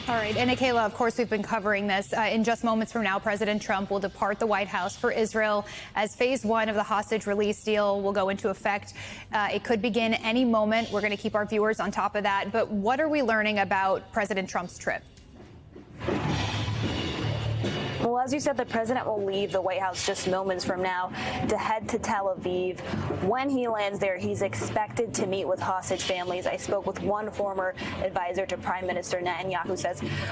All right. And Akayla, of course, we've been covering this. In just moments from now, President Trump will depart the White House for Israel as phase one of the hostage release deal will go into effect. It could begin any moment. We're going to keep our viewers on top of that. But what are we learning about President Trump's trip? Well, as you said, the president will leave the White House just moments from now to head to Tel Aviv. When he lands there, he's expected to meet with hostage families. I spoke with one former advisor to Prime Minister Netanyahu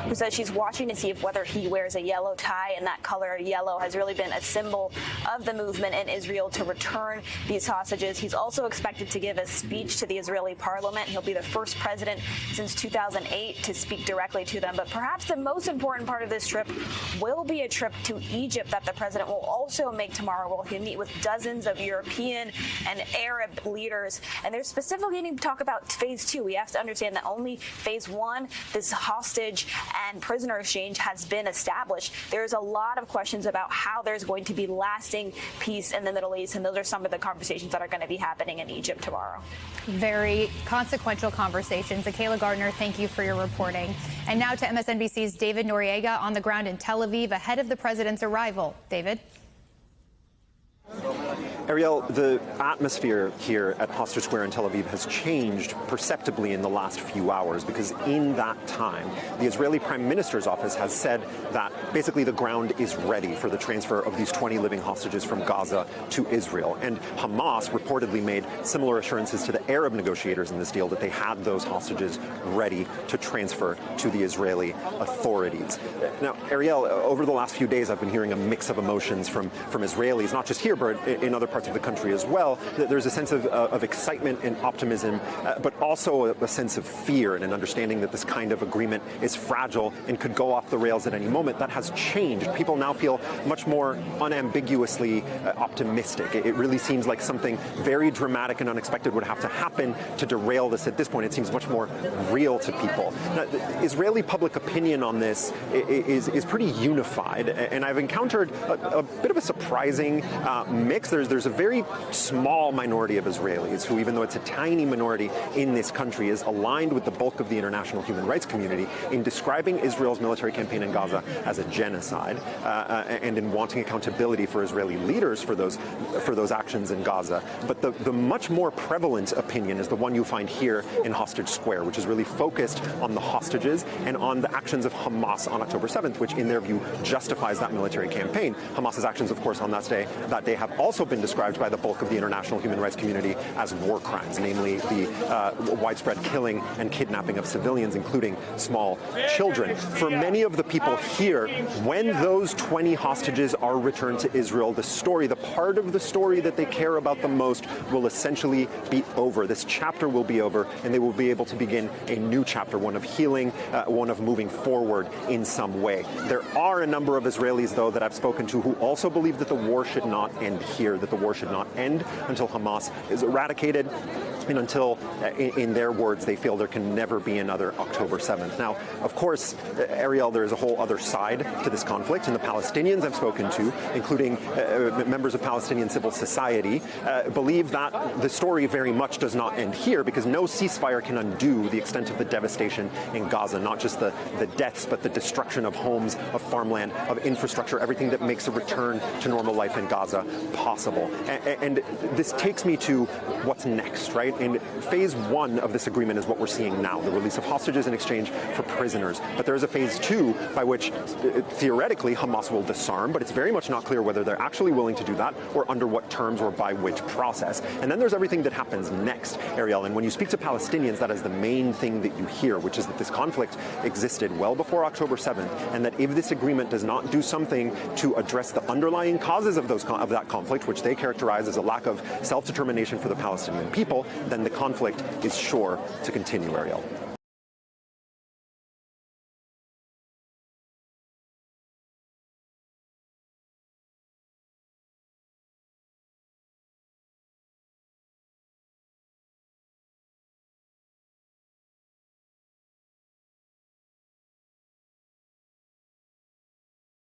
who says she's watching to see if whether he wears a yellow tie, and that color yellow has really been a symbol of the movement in Israel to return these hostages. He's also expected to give a speech to the Israeli parliament. He'll be the first president since 2008 to speak directly to them. But perhaps the most important part of this trip will be a trip to Egypt that the president will also make tomorrow, where he'll meet with dozens of European and Arab leaders. And they're specifically going to talk about phase two. We have to understand that only phase one, this hostage and prisoner exchange, has been established. There's a lot of questions about how there's going to be lasting peace in the Middle East, and those are some of the conversations that are going to be happening in Egypt tomorrow. Very consequential conversations. Akayla Gardner, thank you for your reporting. And now to MSNBC's David Noriega on the ground in Tel Aviv ahead of the president's arrival. David? Ariel, the atmosphere here at Hostage Square in Tel Aviv has changed perceptibly in the last few hours, because in that time, the Israeli Prime Minister's office has said that basically the ground is ready for the transfer of these 20 living hostages from Gaza to Israel. And Hamas reportedly made similar assurances to the Arab negotiators in this deal that they had those hostages ready to transfer to the Israeli authorities. Now, Ariel, over the last few days, I've been hearing a mix of emotions from Israelis, not just here, but in other parts of the country as well. There's a sense of excitement and optimism, but also a sense of fear and an understanding that this kind of agreement is fragile and could go off the rails at any moment. That has changed. People now feel much more unambiguously optimistic. It really seems like something very dramatic and unexpected would have to happen to derail this at this point. It seems much more real to people. Now, the Israeli public opinion on this is pretty unified, and I've encountered a bit of a surprising mix. There's a very small minority of Israelis who, even though it's a tiny minority in this country, is aligned with the bulk of the international human rights community in describing Israel's military campaign in Gaza as a genocide, and in wanting accountability for Israeli leaders for those actions in Gaza. But the much more prevalent opinion is the one you find here in Hostage Square, which is really focused on the hostages and on the actions of Hamas on October 7th, which in their view justifies that military campaign. Hamas's actions, of course, on that day have also been described by the bulk of the international human rights community as war crimes, namely the widespread killing and kidnapping of civilians, including small children. For many of the people here, when those 20 hostages are returned to Israel, the part of the story that they care about the most will essentially be over. This chapter will be over, and they will be able to begin a new chapter, one of healing, one of moving forward in some way. There are a number of Israelis, though, that I've spoken to who also believe that the war should not end here, that the war should not end until Hamas is eradicated, and until, in their words, they feel there can never be another October 7th. Now, of course, Ariel, there is a whole other side to this conflict, and the Palestinians I've spoken to, including members of Palestinian civil society, believe that the story very much does not end here, because no ceasefire can undo the extent of the devastation in Gaza, not just the deaths, but the destruction of homes, of farmland, of infrastructure, everything that makes a return to normal life in Gaza possible. And this takes me to what's next, right? And phase one of this agreement is what we're seeing now, the release of hostages in exchange for prisoners. But there is a phase two by which, theoretically, Hamas will disarm, but it's very much not clear whether they're actually willing to do that or under what terms or by which process. And then there's everything that happens next, Ariel. And when you speak to Palestinians, that is the main thing that you hear, which is that this conflict existed well before October 7th, and that if this agreement does not do something to address the underlying causes of that conflict, which they characterize as a lack of self-determination for the Palestinian people, then the conflict is sure to continue, Ariel.